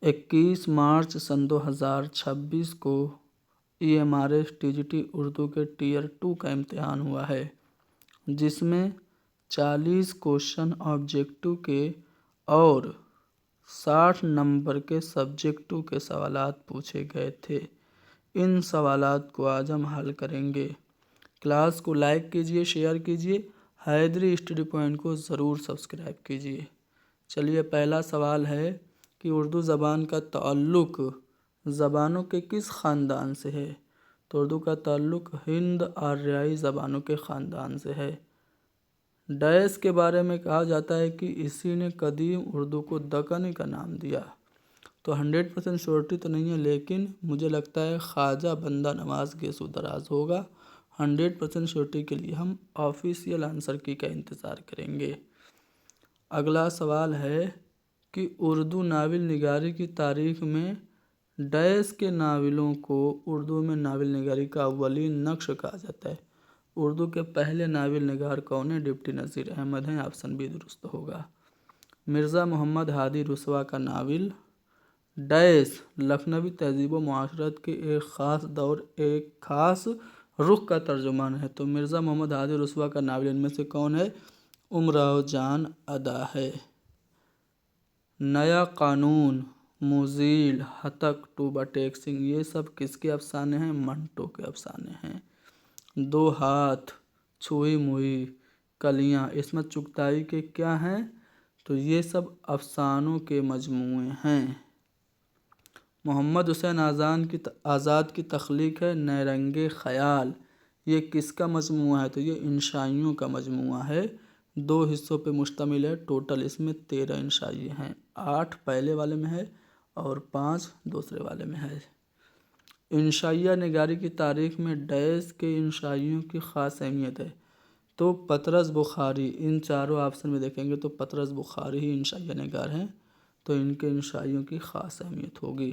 21 مارچ सन 2026 को EMRS TGT Urdu के tier 2 का इम्तिहान हुआ है, जिसमें 40 क्वेश्चन ऑब्जेक्टिव के और 60 नंबर के सब्जेक्टिव के सवालात पूछे गए थे। इन सवालात को आज हम हल करेंगे। क्लास को लाइक कीजिए, शेयर कीजिए, हैदरी स्टडी पॉइंट को ज़रूर सब्सक्राइब कीजिए। चलिए, पहला सवाल है कि उर्दू ज़बान का ताल्लुक़ ज़बानों के किस ख़ानदान से है? तो उर्दू का ताल्लुक़ हिंद आर्याई ज़बानों के ख़ानदान से है। डैश के बारे में कहा जाता है कि इसी ने कदीम उर्दू को दक्कनी का नाम दिया। तो 100% श्योरिटी तो नहीं है, लेकिन मुझे लगता है ख्वाजा बंदा नवाज गेसो दराज होगा। 100% श्योरिटी के लिए हम ऑफिशियल आंसर की का इंतज़ार करेंगे। अगला सवाल है कि उर्दू नावल निगारी की तारीख़ में डैश के नावलों को उर्दू में नावल निगारी का अव्वलीन नक्श कहा जाता है। उर्दू के पहले नावल निगार कौन है? डिप्टी नज़ीर अहमद हैं। ऑप्शन बी दुरुस्त होगा। मिर्ज़ा मोहम्मद हादी रुसवा का नावल डैश लखनवी तहज़ीब व मुआशरत के एक ख़ास दौर, एक ख़ास रुख का तर्जुमान है। तो मिर्ज़ा मोहम्मद हादी रुसवा का नावल इनमें से कौन है? उमराव जान अदा है। नया कानून, मुज़ील, हतक, टूबा टेक्सिंग, ये सब किसके अफसाने हैं? मंटो के अफसाने हैं। दो हाथ, छुई मुई, कलियाँ, इसमत चुगताई के क्या हैं? तो ये सब अफसानों के मजमूए हैं। मोहम्मद हुसैन आज़ाद की तख्लीक है नैरंगे ख़याल, ये किसका मजमूआ है? तो ये इंशाइयों का मजमूआ है। 2 हिस्सों पे मुश्तमिल है। टोटल इसमें 13 इंशाई हैं। 8 पहले वाले में है और 5 दूसरे वाले में है। इंशाइया निगारी की तारीख़ में डैश के इंशाइयों की ख़ास अहमियत है। तो पतरस बुखारी, इन चारों ऑप्शन में देखेंगे तो पतरस बुखारी ही इंशाइया निगार हैं, तो इनके इंशाइयों की ख़ास अहमियत होगी।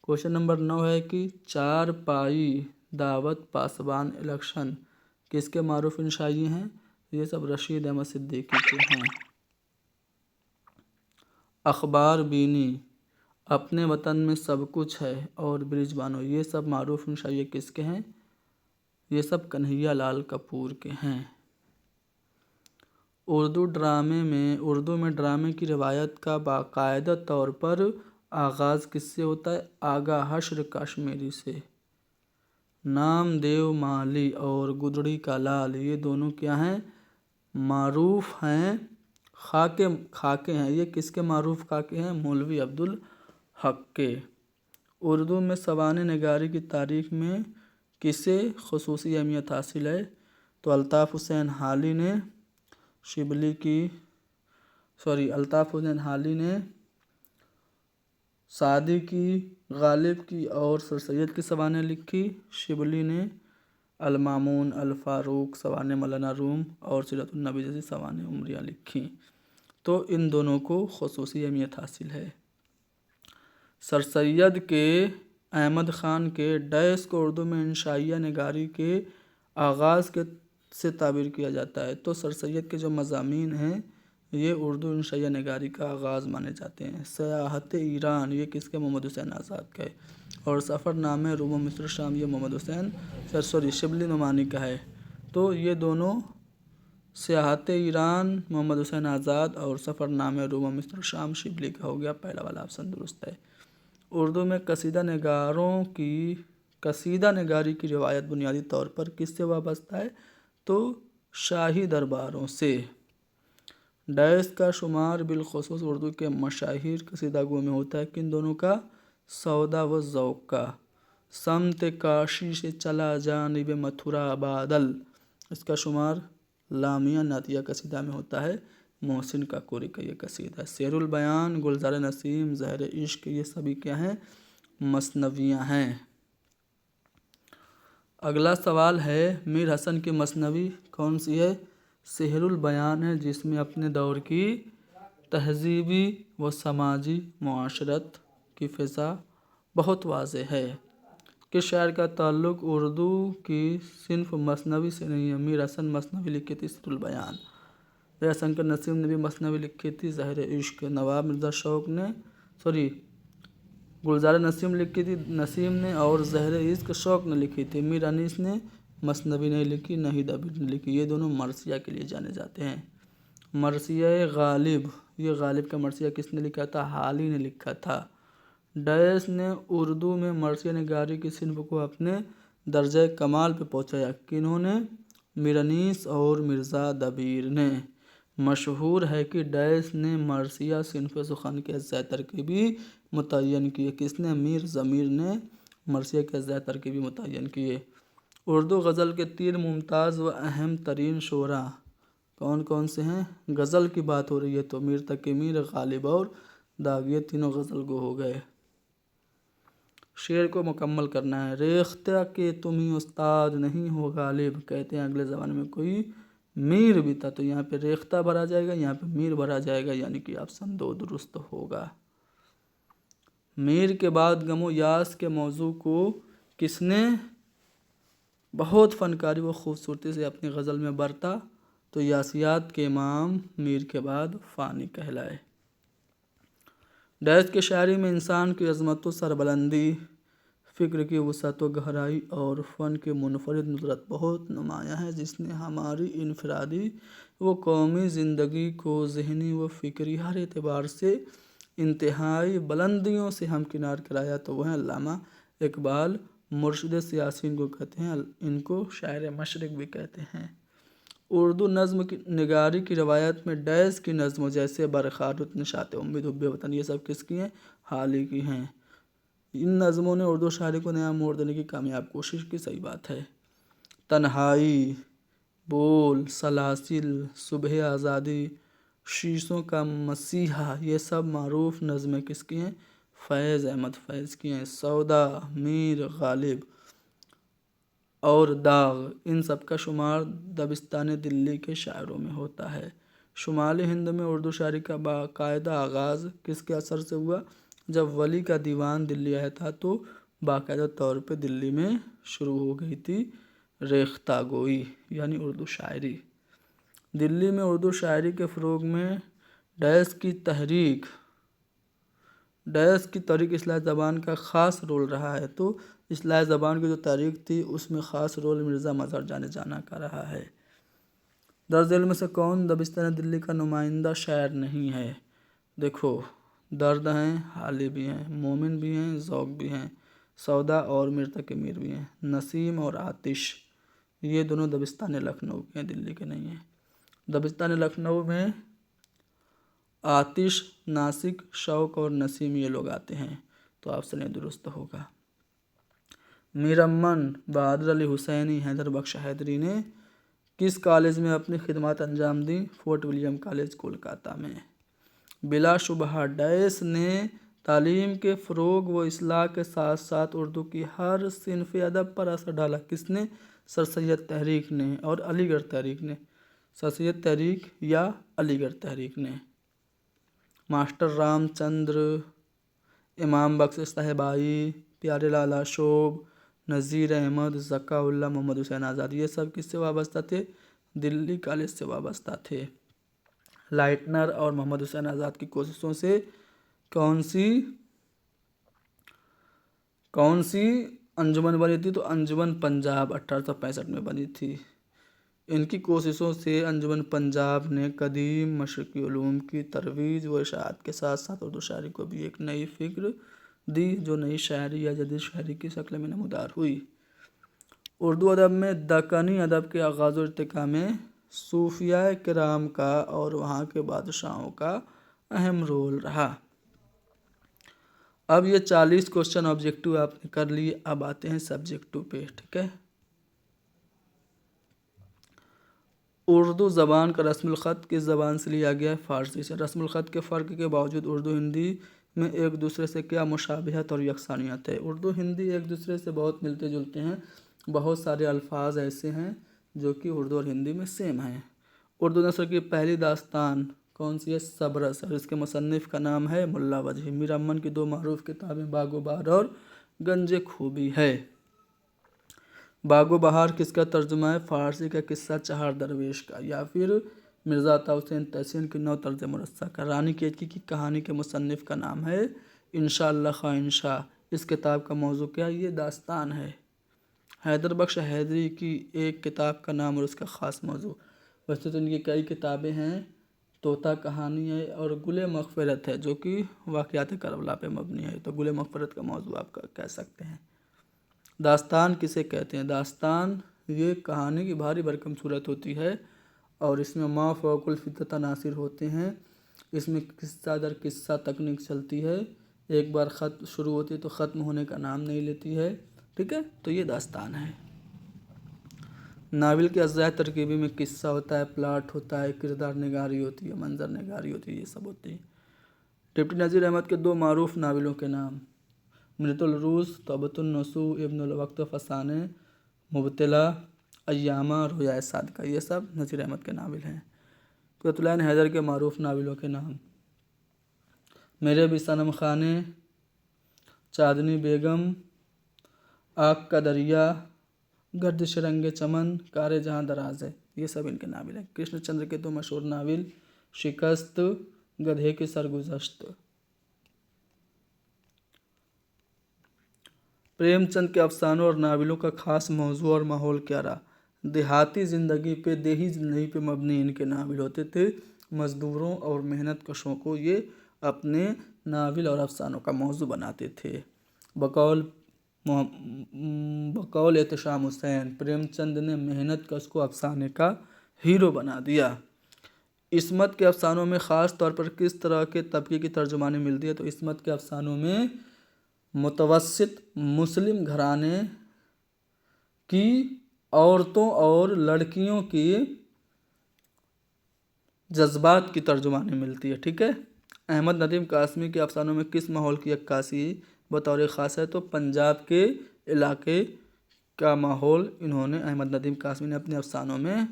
क्वेश्चन नंबर 9 है कि 4 पाई, दावत, पासबान, इलेक्शन किसके मारूफ इंशाई हैं? ये सब रशीद अहमद सिद्दीकी के हैं। अखबार बीनी, अपने वतन में सब कुछ है और ब्रिजबानो, ये सब मारूफ इंशाई किसके हैं? ये सब कन्हैया लाल कपूर के हैं। उर्दू में ड्रामे की रिवायत का बाकायदा तौर पर आगाज़ किससे होता है? आगा हश्र कश्मीरी से। नामदेव माली और गुदड़ी का लाल, ये दोनों क्या हैं? मारूफ हैं, खाके हैं। ये किसके मारूफ खाके हैं? मौलवी अब्दुल हक के। उर्दू में सवाने निगारी की तारीख़ में किसे खुसूसी अहमियत हासिल है? तो अल्ताफ़ हुसैन हाली ने सादी की, गालिब की और सर सैयद की सवानें लिखी। शिबली ने अल-मामून, अल-फारूक, सवाने मौलाना रूम और सीरतुन नबी जैसी सवानें उमरियाँ लिखी। तो इन दोनों को खुसूसी अहमियत हासिल है। सर सैयद के अहमद ख़ान के डैश को उर्दू में इंशाइया निगारी के आगाज़ के से ताबीर किया जाता है। तो सर सैयद के जो मज़ामीन हैं ये उर्दू इंशाइया निगारी का आगाज़ माने जाते हैं। सयाहत ईरान, ये किसके? मोहम्मद हुसैन आज़ाद का है। और सफ़रनामे रूम व मिस्र शाम, ये मोहम्मद हुसैन शिबली नुमानी का है। तो ये दोनों सयाहत ईरान मोहम्मद हुसैन आज़ाद और सफ़रनामे रूम व मिस्र शाम शिबली का हो गया। पहला वाला ऑप्शन दुरुस्त है। उर्दू में कसीदा निगारी की रिवायत बुनियादी तौर पर किससे वाबस्ता है? तो शाही दरबारों से। डैश का शुमार बिलखुसूस उर्दू के मशाहिर कसीदागों में होता है। किन दोनों का? सौदा व ज़ौक़ का। समत काशी से चला जानिब मथुरा बादल, इसका शुमार लामिया नातिया कसीदा में होता है। मोहसिन काकोरी का ये कसीदा है। शेरुल बयान, गुलज़ार नसीम, ज़हर इश्क, ये सभी क्या हैं? मसनवियाँ हैं। अगला सवाल है मीर हसन की मसनवी कौन सी है? सेहरुल बयान है, जिसमें अपने दौर की तहज़ीबी व समाजी मुआशरत की फ़िज़ा बहुत वाज़ेह है। किस शायर का ताल्लुक़ उर्दू की सिन्फ मसनवी से नहीं है? मीर हसन मसनवी लिखी थी सेहरुल बयान। जयशंकर नसीम ने भी मसनवी लिखी थी ज़हर इश्क। नवाब मिर्ज़ा शौक़ ने गुलजार नसीम लिखी थी नसीम ने, और ज़हर इश्क शौक़ ने लिखी थी। मीर अनीस ने मसनवी नहीं लिखी, नहीं दबीर ने लिखी। ये दोनों मरसिया के लिए जाने जाते हैं। मरसिया गालिब, ये गालिब का मरसिया किसने लिखा था? हाली ने लिखा था। डैश ने उर्दू में मरसिया निगारी की सिन्फ को अपने दर्जे कमाल पे पहुंचाया। किन्होंने? मीर अनीस और मिर्ज़ा दबीर ने। मशहूर है कि डैश ने मरसिया सिन्फ सुखन के अज्जा तरकीबी मुतय्यन किए। किसने? मीर ज़मीर ने मरसिया के अज्जा तरकीबी मुतय्यन किए। उर्दू गज़ल के 3 मुमताज़ व अहम तरीन शोरा कौन कौन से हैं? गज़ल की बात हो रही है तो मीर तकी मीर, गालिब और दाग, ये तीनों गज़ल गो हो गए। शेर को मुकम्मल करना है। रेख्ता के तुम ही उस्ताद नहीं हो गालिब, कहते हैं अगले ज़माने में कोई मीर भी था। तो यहाँ पे रेख्ता भरा जाएगा, यहाँ पे मीर भरा जाएगा, यानी कि ऑप्शन 2 दुरुस्त होगा। मीर के बाद गमो यास के मौजू को किसने बहुत फनकारी व खूबसूरती से अपनी गज़ल में बरता? तो यासियात के इमाम मीर के बाद फ़ानी कहलाए। डैश की शायरी में इंसान की अज़मत व सरबलंदी, फ़िक्र की वसअत व गहराई और फ़न की मुनफरिद नुसरत बहुत नुमायाँ है, जिसने हमारी इनफरादी व कौमी ज़िंदगी को ज़हनी व फ़िक्री हर एतबार से इंतहाई बुलंदियों से हमकिनार कराया। तो वह अल्लामा इकबाल मुर्शिद सियासी को कहते हैं, इनको शायर मशरिक़ भी कहते हैं। उर्दू नज़्म की निगारी की रवायत में डैश की नज़्मों जैसे बरखारुत निशात उम्मीद हुब्बे वतन, ये सब किसकी हैं? हाली की हैं। इन नज़्मों ने उर्दू शायरी को नया मोड़ देने की कामयाब कोशिश की, सही बात है। तन्हाई, बोल, सलासिल, सुबह आज़ादी, शीशों का मसीहा, ये सब मारूफ नज़में किसकी हैं? फैज़ अहमद फैज़ की हैं। सौदा, मीर, गालिब और दाग, इन सब का शुमार दबिस्तान दिल्ली के शायरों में होता है। शुमाली हिंद में उर्दू शायरी का बाकायदा आगाज़ किसके असर से हुआ? जब वली का दीवान दिल्ली आया था तो बाकायदा तौर पे दिल्ली में शुरू हो गई थी रेख्ता गोई, यानी उर्दू शायरी। दिल्ली में उर्दू शायरी के फ़रोग़ में डैश की तहरीक इस्लाही ज़बान का ख़ास रोल रहा है। तो इस्लाही ज़बान की जो तारीख थी उसमें ख़ास रोल मिर्ज़ा मज़हर जाने जाना का रहा है। दर्ज इल्म में से कौन दबिस्तान दिल्ली का नुमाइंदा शायर नहीं है? देखो, दर्द हैं, हाली भी हैं, मोमिन भी हैं, ज़ौक़ भी हैं, सौदा और मीर तकी मीर भी हैं। नसीम और आतिश, ये दोनों दबिस्तान लखनऊ के हैं, दिल्ली के नहीं हैं। दबिस्तान लखनऊ में आतिश, नासिक, शौक़ और नसीम ये लोग आते हैं। तो ऑप्शन ए दुरुस्त होगा। मीर अमन बहादुर अली हुसैनी हैदर बख्श हैदरी ने किस कॉलेज में अपनी खिदमत अंजाम दी? फोर्ट विलियम कॉलेज कोलकाता में। बिलाशुबहा डैश ने तालीम के फ़रोग़ व इस्लाह के साथ साथ उर्दू की हर सिन्फ़ अदब पर असर डाला। किसने? सर सैयद तहरीक ने और अलीगढ़ तहरीक ने। सर सैयद तहरीक या अलीगढ़ तहरीक ने। मास्टर रामचंद्र, इमाम बख्श साहिबाई, प्यारे लाल अशोक, नज़ीर अहमद, ज़का-उल्लाह, मोहम्मद हुसैन आज़ाद, ये सब किससे वाबस्ता थे? दिल्ली कॉलेज से वाबस्ता थे। लाइटनर और मोहम्मद हुसैन आज़ाद की कोशिशों से कौन सी अंजुमन बनी थी? तो अंजुमन पंजाब 1865 में बनी थी। इनकी कोशिशों से अंजुमन पंजाब ने कदीम मशरक़ी उलूम की तरवीज व इशाअत के साथ साथ उर्दू शायरी को भी एक नई फ़िक्र दी, जो नई शायरी या जदीद शायरी की शक्ल में नमूदार हुई। उर्दू अदब में दक्कनी अदब के आगाज़ व इर्तिक़ा में सूफ़िया किराम का और वहाँ के बादशाहों का अहम रोल रहा। अब ये 40 क्वेश्चन ऑब्जेक्टिव आपने कर लिए, अब आते हैं सब्जेक्टिव पे, ठीक है। उर्दू ज़बान का रस्मुल ख़त किस ज़बान से लिया गया है? फ़ारसी से। रस्मुल ख़त के फ़र्क के बावजूद उर्दू हिंदी में एक दूसरे से क्या मुशाबिहत और यकसानियत है? उर्दू हिंदी एक दूसरे से बहुत मिलते जुलते हैं। बहुत सारे अल्फाज ऐसे हैं जो कि उर्दू और हिंदी में सेम हैं। उर्दू नस्र की पहली दास्तान कौन सी है? सबरस, और इसके मुसन्निफ़ का नाम है मुल्ला वजही। मीर अमन की 2 मारूफ़ किताबें बाग़ो बहार और गंज खूबी है। बाग़ो बहार किसका तर्जुमा है? फ़ारसी का किस्सा चहार दरवेश का। या फिर مرزا عطا حسین تحسین کی 9 طرز مرصع کا۔ رانی کیچکی کی کہانی کے مصنف کا نام ہے انشاءاللہ خواہ انشاء۔ اس کتاب کا موضوع کیا ہے؟ یہ داستان ہے۔ حیدر بخش حیدری کی ایک کتاب کا نام اور اس کا خاص موضوع۔ ویسے تو ان کی کئی کتابیں ہیں، طوطا کہانی ہے اور گل مغفرت ہے جو کہ واقعات کربلا پہ مبنی ہے، تو گل مغفرت کا موضوع آپ کہہ سکتے ہیں۔ داستان کسے کہتے ہیں؟ داستان یہ کہانی کی بھاری بھرکم صورت ہوتی ہے اور اس میں ما فوق الفطرت عناصر ہوتے ہیں۔ اس میں قصہ در قصہ تکنیک چلتی ہے، ایک بار خط شروع ہوتی ہے تو ختم ہونے کا نام نہیں لیتی ہے، ٹھیک ہے؟ تو یہ داستان ہے۔ ناول کے اجزاء ترکیبی میں قصہ ہوتا ہے، پلاٹ ہوتا ہے، کردار نگاری ہوتی ہے، منظر نگاری ہوتی ہے، یہ سب ہوتی ہے۔ ڈپٹی نذیر احمد کے 2 معروف ناولوں کے نام: منت الروز، توبۃ النصوح، ابن الوقت فسانے، مبتلا، ایامہ، رویائے صادقہ، یہ سب نذیر احمد کے ناول ہیں۔ قرۃ العین حیدر کے معروف ناولوں کے نام: میرے بھی صنم خانے، چاندنی بیگم، آگ کا دریا، گردش رنگ چمن، کار جہاں دراز ہے، یہ سب ان کے ناول ہیں۔ کرشن چندر کے 2 مشہور ناول: شکست، گدھے کی سرگزشت۔ پریم چند کے افسانوں اور ناولوں کا خاص موضوع اور ماحول کیا رہا؟ دیہی زندگی پہ مبنی ان کے ناول ہوتے تھے۔ مزدوروں اور محنت کشوں کو یہ اپنے ناول اور افسانوں کا موضوع بناتے تھے۔ بقول احتشام حسین، پریم چند نے محنت کش کو افسانے کا ہیرو بنا دیا۔ عصمت کے افسانوں میں خاص طور پر کس طرح کے طبقے کی ترجمانی ملتی ہے؟ تو عصمت کے افسانوں میں متوسط مسلم گھرانے کی عورتوں اور لڑکیوں کی جذبات کی ترجمانی ملتی ہے، ٹھیک ہے؟ احمد ندیم قاسمی کے افسانوں میں کس ماحول کی عکاسی بطور خاص ہے؟ تو پنجاب کے علاقے کا ماحول انہوں نے احمد ندیم قاسمی نے اپنے افسانوں میں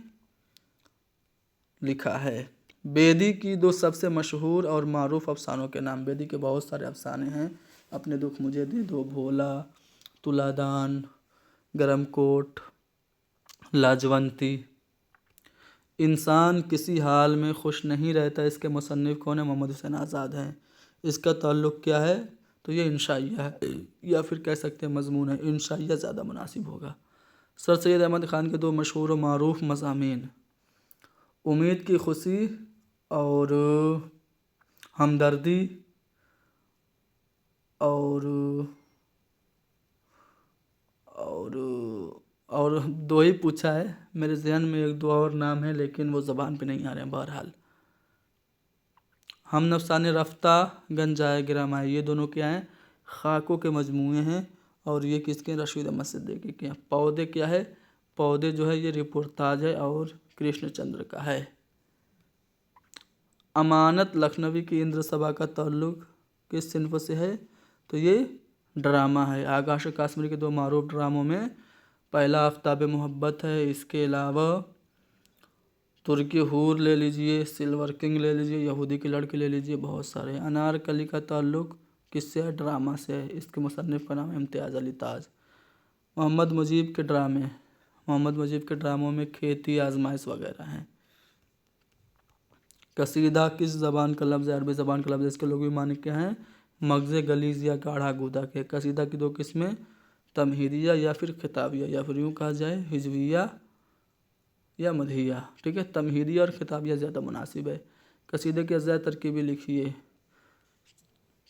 لکھا ہے۔ بیدی کی 2 سب سے مشہور اور معروف افسانوں کے نام: بیدی کے بہت سارے افسانے ہیں: اپنے دکھ مجھے دے دو، بھولا، تلادان، گرم کوٹ، لاجونتی۔ انسان کسی حال میں خوش نہیں رہتا، اس کے مصنف کون ہیں؟ محمد حسین آزاد ہیں۔ اس کا تعلق کیا ہے؟ تو یہ انشائیہ ہے، یا پھر کہہ سکتے ہیں مضمون ہے، انشائیہ زیادہ مناسب ہوگا۔ سر سید احمد خان کے 2 مشہور و معروف مضامین: امید کی خوشی اور ہمدردی، اور 2 ہی پوچھا ہے، میرے ذہن میں 1-2 اور نام ہیں لیکن وہ زبان پہ نہیں آ رہے ہیں۔ بہرحال ہم نفسانے رفتہ گنجائے گرامائے، یہ دونوں کیا ہیں؟ خاکوں کے مجموعے ہیں اور یہ کس کے؟ رشید احمد صدیقی کے ہیں۔ پودے کیا ہے؟ پودے جو ہے یہ رپورتاج ہے اور کرشن چندر کا ہے۔ امانت لکھنوی کی اندر سبھا کا تعلق کس صنف سے ہے؟ تو یہ ڈرامہ ہے۔ آکاش کاشمیری کے 2 معروف ڈراموں میں پہلا آفتاب محبت ہے، اس کے علاوہ ترکی حور لے لیجئے، سلور کنگ لے لیجئے، یہودی کی لڑکی لے لیجئے، بہت سارے۔ انارکلی کا تعلق کس سے ہے؟ ڈرامہ سے ہے، اس کے مصنف کا نام ہے امتیاز علی تاج۔ محمد مجیب کے ڈرامے: محمد مجیب کے ڈراموں میں کھیتی، آزمائش وغیرہ ہیں۔ قصیدہ کس زبان کا لفظ ہے؟ عربی زبان کا لفظ ہے، اس کے لغوی معنی کیا ہیں؟ مغز غلیظ یا گاڑھا گودا کے۔ قصیدہ کی 2 قسمیں: تمہیدیہ یا پھر خطابیہ، یا پھر یوں کہا جائے ہجویہ یا مدحیہ، ٹھیک ہے؟ تمہیدیہ اور خطابیہ زیادہ مناسب ہے۔ قصیدے کے اجزاء ترکیبی لکھیے۔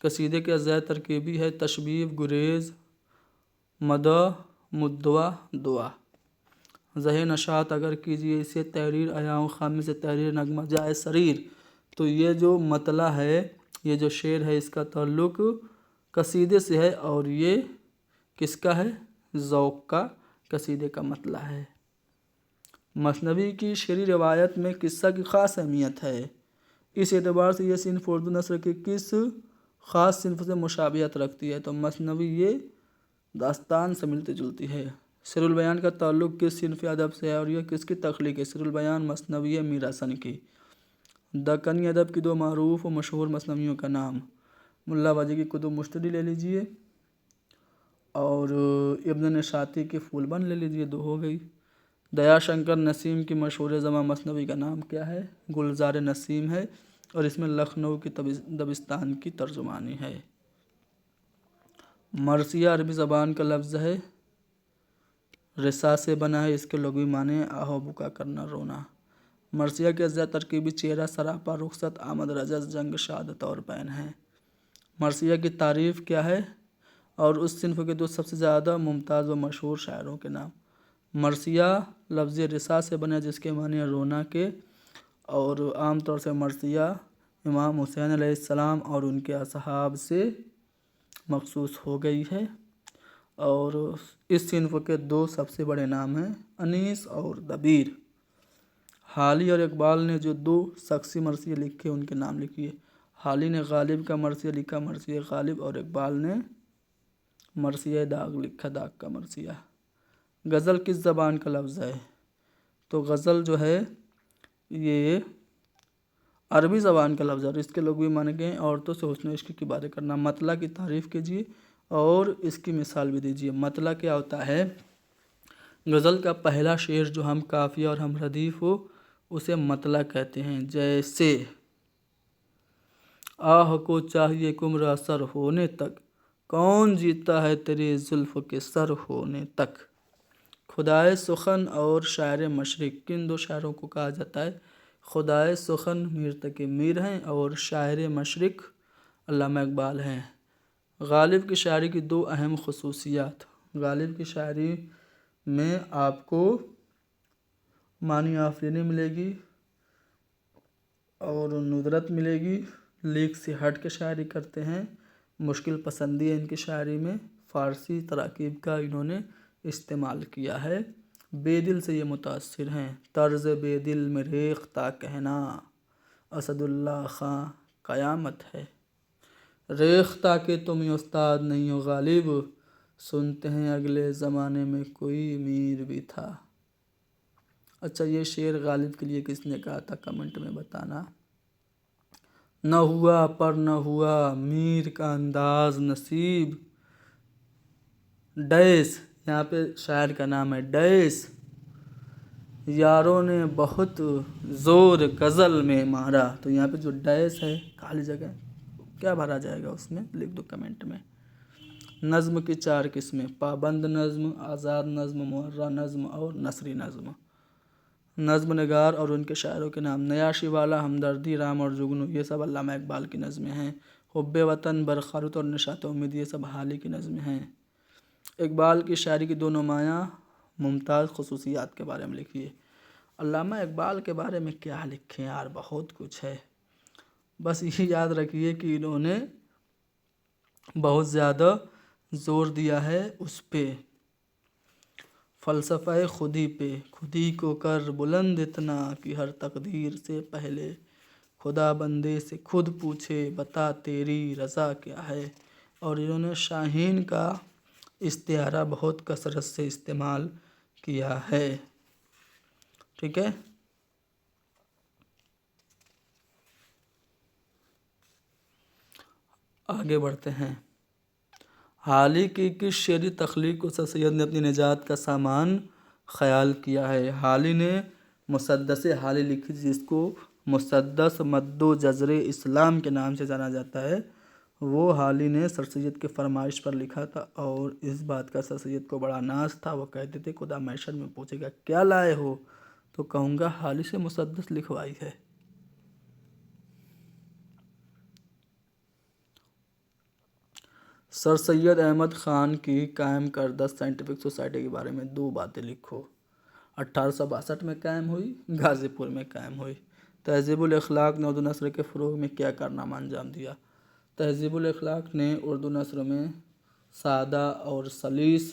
قصیدے کے اجزاء ترکیبی ہے: تشبیب، گریز، مدح، مدعا، دعا۔ زہ نشاط اگر کیجیے اسے تحریر ایاؤں خامی سے تحریر نغمہ جائے سریر۔ تو یہ جو مطلع ہے، یہ جو شعر ہے، اس کا تعلق قصیدے سے ہے اور یہ کس کا ہے؟ ذوق کا قصیدے کا مطلع ہے۔ مثنوی کی شعری روایت میں قصہ کی خاص اہمیت ہے، اس اعتبار سے یہ صنف اردو نثر کی کس خاص صنف سے مشابہت رکھتی ہے؟ تو مثنوی یہ داستان سے ملتی جلتی ہے۔ سیر البیان کا تعلق کس صنف ادب سے ہے اور یہ کس کی تخلیق ہے؟ سیر البیان مثنوی میراسن کی۔ دکنی ادب کی 2 معروف و مشہور مثنویوں کا نام: ملا باجی کی کتب مشتری لے لیجئے اور ابن نشاطی کی پھول بند لے لیجئے، 2 ہو گئی۔ दया शंकर नसीम की मशहूर ज़मा मसनवी का नाम क्या है? गुलजार नसीम है, और इसमें लखनऊ की दबिस्तान की तर्जुमानी है। मरसिया अरबी ज़बान का लफ्ज़ है, रिसा से बना है, इसके लुग़वी माने आहो बुका करना, रोना। मरसिया के अज्जा तरकीबी चेहरा, सरापा, रुखसत, आमद, रजस, जंग, शहादत और बैन है। मरसिया की तारीफ़ क्या है और उस सिन्फ के दो सबसे ज़्यादा मुमताज़ व मशहूर शायरों के नाम? मरसिया लफ्ज़ रिसा से बना जिसके माने रोना के, और आम तौर से मरसिया इमाम हुसैन अलैहिस्सलाम और उनके असहाब से मखसूस हो गई है। और इस सिन्फ के दो सबसे बड़े नाम हैं, अनीस और दबीर। हाली और इकबाल ने जो दो शख्सी मरसिया लिखे उनके नाम लिखिए। हाली ने गालिब का मरसिया लिखा, मरसिया गालिब, और इकबाल ने मरसिया दाग लिखा, दाग का मरसिया। गज़ल किस ज़बान का लफ्ज़ है? तो गज़ल जो है ये अरबी ज़बान का लफ्ज़ है, और इसके लुग़वी माने गए हैं औरतों से हुस्न इश्क की बातें करना। मतला की तारीफ़ कीजिए और इसकी मिसाल भी दीजिए। मतला क्या होता है? गज़ल का पहला शेर जो हम काफ़िया और हम रदीफ़ हो उसे मतला कहते हैं। जैसे आह को चाहिए कुम्र असर होने तक, कौन जीता है तेरे जुल्फ़ के सर होने तक। खुदाए सुखन और शायर मशरिक़, किन दो शायरों को कहा जाता है? खुदाए सुखन मीर तक़ी मीर हैं और शायर मशरिक़ अल्लामा इकबाल हैं। गालिब की शायरी की दो अहम खसूसियात। गालिब की शायरी में आपको मानी आफरीनी मिलेगी और नुदरत मिलेगी। लीक से हट के शायरी करते हैं, मुश्किल पसंदी है इनकी शायरी में, फ़ारसी तराकीब का इन्होंने इस्तेमाल किया है। बेदिल से ये मुतासिर हैं। तर्ज़ बेदिल में रेख्ता कहना, असदुल्ला खां क़यामत है। रेख्ता के तुम उस्ताद नहीं हो गालिब, सुनते हैं अगले ज़माने में कोई मीर भी था। अच्छा, ये शेर गालिब के लिए किसने कहा था? कमेंट में बताना। न हुआ पर न हुआ मीर का अंदाज नसीब, डैस, यहाँ पे शायर का नाम है डैस, यारों ने बहुत ज़ोर गज़ल में मारा। तो यहाँ पे जो डैस है खाली जगह क्या भरा जाएगा उसमें, लिख दो कमेंट में। नज़्म की चार किस्में, पाबंद नज़्म, आज़ाद नज़्म, मुअर्रा नज़्म और नसरी नज़्म। नज़्म नगार और उनके शायरों के नाम: नयाशी वाला, हमदर्दी, राम और जुगनू, ये सब अल्लामा इकबाल की नज़में हैं। हुब्बे वतन, बरखरुत और निशात उम्मीद, ये सब हाली की नज़में हैं। इकबाल की शायरी की दो नुमायाँ मुमताज़ खसूसियात के बारे में लिखिए। अल्लामा इकबाल के बारे में क्या लिखें यार, बहुत कुछ है। बस ये याद रखिए कि इन्होंने बहुत ज़्यादा ज़ोर दिया है उस पे, फ़लसफ़े खुदी पे। खुदी को कर बुलंद इतना कि हर तकदीर से पहले खुदा बंदे से खुद पूछे, बता तेरी रज़ा क्या है। और इन्होंने शाहीन का इस्तिआरा बहुत कसरत से इस्तेमाल किया है। ठीक है, आगे बढ़ते हैं। हाली की किस शेरी तख्लीक को सर सैयद ने अपनी निजात का सामान ख्याल किया है? हाली ने मुसद्दस हाली लिखी, जिसको मुसद्दस मद्दो जज़रे इस्लाम के नाम से जाना जाता है। वो हाली ने सर सैयद के फरमाइश पर लिखा था, और इस बात का सर सैयद को बड़ा नाज था। वो कहते थे खुदा मैशर में पूछेगा क्या लाए हो, तो कहूँगा हाली से मुसद्दस लिखवाई है। सर सैयद अहमद ख़ान की कायम करदा साइंटिफिक सोसाइटी के बारे में दो बातें लिखो। 1862 में कायम हुई, गाज़ीपुर में कायम हुई। तहज़ीबुल अखलाक ने उर्दू नस्र के फ़रोग़ में क्या कारनामा अंजाम दिया? तहज़ीबुल अखलाक ने उर्दू नस्र में सादा और सलीस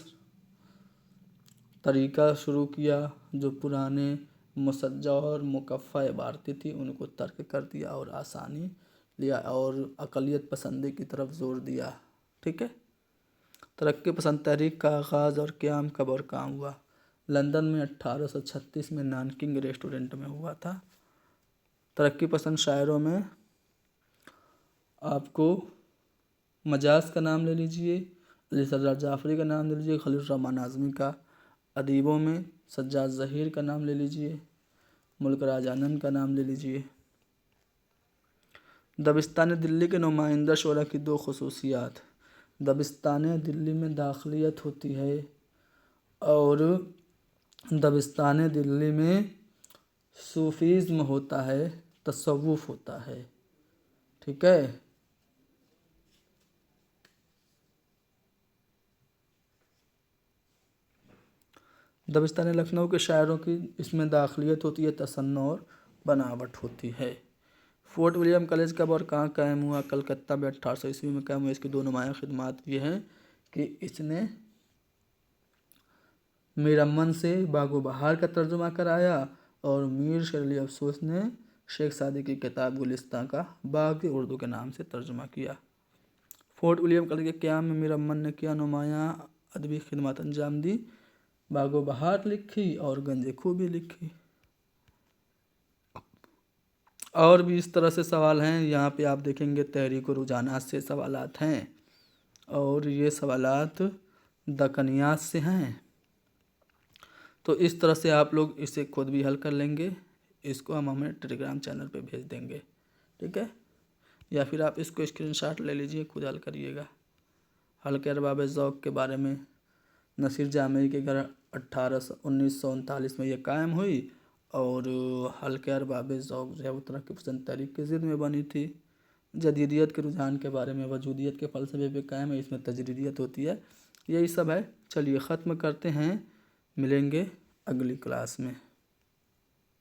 तरीक़ा शुरू किया। जो पुराने मुसज्जा और मुकफ़्फ़ा इबारतें थी उनको तर्क कर दिया और आसानी लिया और अक़लियत पसंदी की तरफ ज़ोर दिया। ठीक है। तरक्की पसंद तहरीक का आगाज़ और क़याम कब और कहाँ हुआ? लंदन में 1836 में नानकिंग रेस्टोरेंट में हुआ था। तरक्की पसंद शायरों में आपको मजाज का नाम ले लीजिए, अली सरदार जाफ़री का नाम ले लीजिए, खलील रहमान आज़मी का। अदीबों में سجاد ظہیر کا نام لے لیجئے، ملک راج آنند کا نام لے لیجئے۔ دبستان دلی کے نمائندہ شعراء کی 2 خصوصیات: دبستان دلی میں داخلیت ہوتی ہے اور دبستان دلی میں صوفیزم ہوتا ہے، تصوف ہوتا ہے، ٹھیک ہے۔ دبستان لکھنؤ کے شاعروں کی اس میں داخلیت ہوتی ہے، تصنع اور بناوٹ ہوتی ہے۔ فورٹ ولیم کالج کب اور کہاں قائم ہوا؟ کلکتہ میں 1800 عیسوی میں قائم ہوا۔ اس کی 2 نمایاں خدمات یہ ہیں کہ اس نے میر امن سے باغ و بہار کا ترجمہ کرایا اور میر شیر علی افسوس نے شیخ سعدی کی کتاب گلستاں کا باغ اردو کے نام سے ترجمہ کیا۔ فورٹ ولیم کالج کے قیام میں میر امن نے کیا نمایاں ادبی خدمات انجام دی؟ باغ و بہار لکھی اور گنج خوب بھی لکھی۔ اور بھی اس طرح سے سوال ہیں، یہاں پہ آپ دیکھیں گے تحریک و رجحانات سے سوالات ہیں اور یہ سوالات دکنیات سے ہیں، تو اس طرح سے آپ لوگ اسے خود بھی حل کر لیں گے۔ اس کو ہم ہمیں ٹیلی گرام چینل پہ بھیج دیں گے، ٹھیک ہے، یا پھر آپ اس کو اسکرین شاٹ لے لیجئے، خود حل کریے گا۔ حلقہ ارباب ذوق کے بارے میں نصیر جامعی کے گھر 1939 میں یہ قائم ہوئی اور حلقہ ارباب ذوق جو ہے وہ ترقی پسند تحریک کی ضد میں بنی تھی۔ جدیدیت کے رجحان کے بارے میں وجودیت کے فلسفے پہ قائم ہے، اس میں تجریدیت ہوتی ہے، یہی سب ہے۔ چلیے ختم کرتے ہیں، ملیں گے اگلی کلاس میں۔